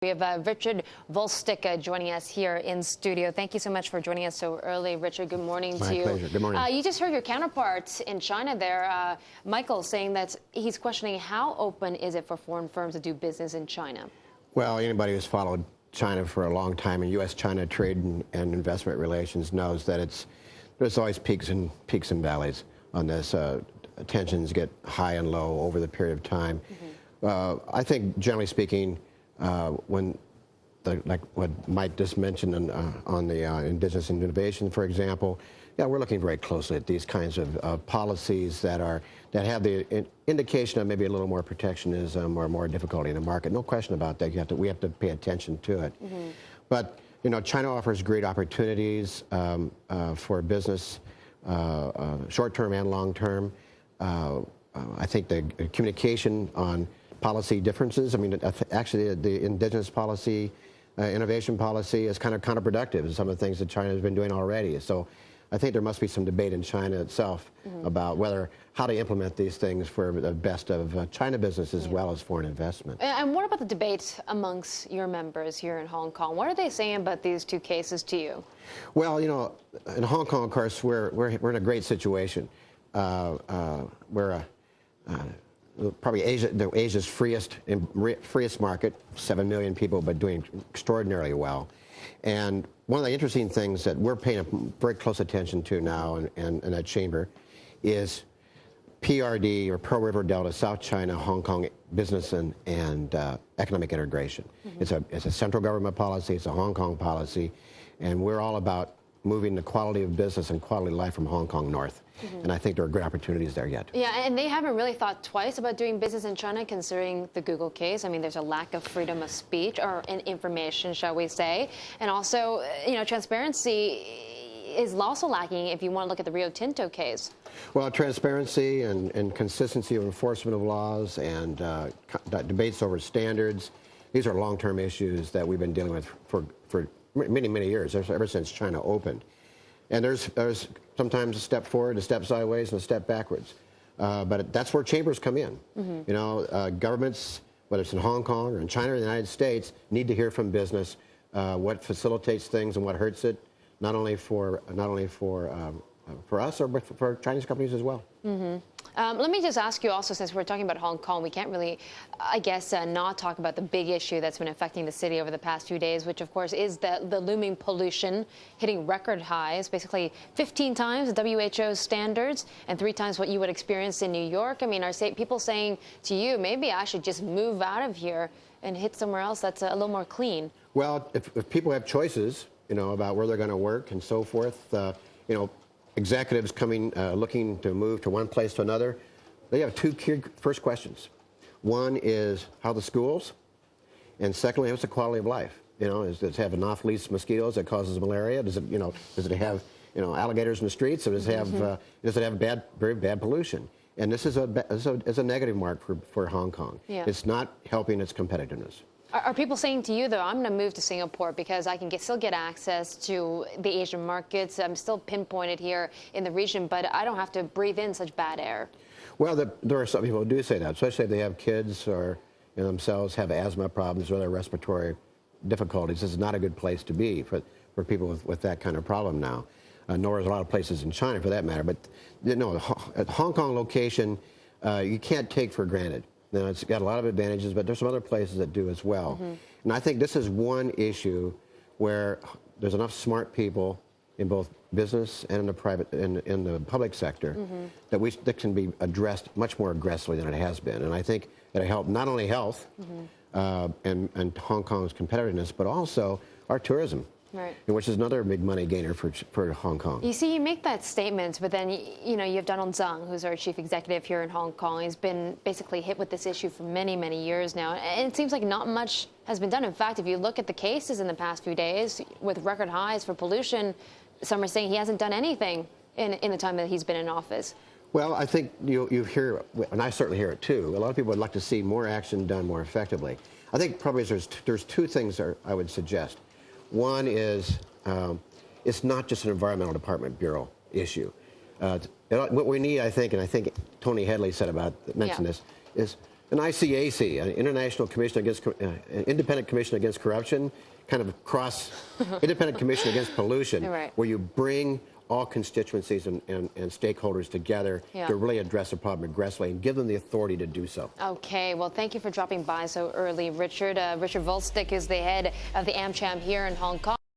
We have Richard Vuylsteke joining us here in studio. Thank you so much for joining us so early, Richard. Good morning to you. My pleasure. Good morning. You just heard your counterpart in China there, Michael, saying that he's questioning how open is it for foreign firms to do business in China? Well, anybody who's followed China for a long time in U.S.-China trade and investment relations knows that there's always peaks and valleys on this. Tensions get high and low over the period of time. I think, generally speaking, like what Mike just mentioned on the indigenous innovation, for example, yeah, we're looking very closely at these kinds of policies that have the indication of maybe a little more protectionism or more difficulty in the market. No question about that. We have to pay attention to it. But China offers great opportunities for business, short-term and long-term. I think the communication on policy differences. I mean, actually, the indigenous policy, innovation policy is kind of counterproductive in some of the things that China has been doing already. So I think there must be some debate in China itself about how to implement these things for the best of China business as well as foreign investment. And what about the debate amongst your members here in Hong Kong? What are they saying about these two cases to you? Well, in Hong Kong, of course, we're in a great situation. We're probably Asia's freest market, 7 million people, but doing extraordinarily well. And one of the interesting things that we're paying very close attention to now in that chamber is PRD, or Pearl River Delta, South China, Hong Kong business and economic integration. It's a central government policy, it's a Hong Kong policy, and we're all about moving the quality of business and quality of life from Hong Kong north. And I think there are great opportunities there yet. Yeah, and they haven't really thought twice about doing business in China, considering the Google case. I mean, there's a lack of freedom of speech or information, shall we say. And also, transparency is also lacking if you want to look at the Rio Tinto case. Well, transparency and consistency of enforcement of laws and debates over standards, these are long-term issues that we've been dealing with for many, many years, ever since China opened. And there's sometimes a step forward, a step sideways, and a step backwards. But that's where chambers come in. Governments, whether it's in Hong Kong or in China or the United States, need to hear from business what facilitates things and what hurts it, not only for us, but for Chinese companies as well. Let me just ask you also, since we're talking about Hong Kong, we can't really, I guess, not talk about the big issue that's been affecting the city over the past few days, which, of course, is the looming pollution hitting record highs, basically 15 times the WHO's standards and 3 times what you would experience in New York. I mean, are people saying to you, maybe I should just move out of here and hit somewhere else that's a little more clean? Well, if people have choices, about where they're going to work and so forth, executives looking to move to one place to another, they have 2 key first questions. One is how the schools, and secondly, what's the quality of life? Does it have enough mosquitoes that causes malaria? Does it have alligators in the streets, or does it have very bad pollution? And this is a negative mark for Hong Kong. Yeah. It's not helping its competitiveness. Are people saying to you, though, I'm going to move to Singapore because I can still get access to the Asian markets? I'm still pinpointed here in the region, but I don't have to breathe in such bad air. Well, there are some people who do say that, especially if they have kids or themselves have asthma problems or other respiratory difficulties. This is not a good place to be for people with that kind of problem now, nor is a lot of places in China for that matter. But at the Hong Kong location, you can't take for granted. It's got a lot of advantages, but there's some other places that do as well. And I think this is one issue where there's enough smart people in both business and in the public sector that can be addressed much more aggressively than it has been. And I think it'll help not only health and Hong Kong's competitiveness, but also our tourism. Right. Which is another big money gainer for Hong Kong. You see, you make that statement, but then, you have Donald Tsang, who's our chief executive here in Hong Kong. He's been basically hit with this issue for many, many years now. And it seems like not much has been done. In fact, if you look at the cases in the past few days with record highs for pollution, some are saying he hasn't done anything in the time that he's been in office. Well, I think you hear, and I certainly hear it too, a lot of people would like to see more action done more effectively. I think probably there's 2 things I would suggest. One is it's not just an environmental department bureau issue. What we need, I think, and I think Tony Headley mentioned this, is an ICAC, an International Commission Against Independent Commission Against Corruption, kind of cross Independent Commission Against Pollution, Right. where you bring all constituencies and stakeholders together to really address the problem aggressively and give them the authority to do so. Okay, well, thank you for dropping by so early, Richard. Richard Vuylsteke is the head of the AmCham here in Hong Kong.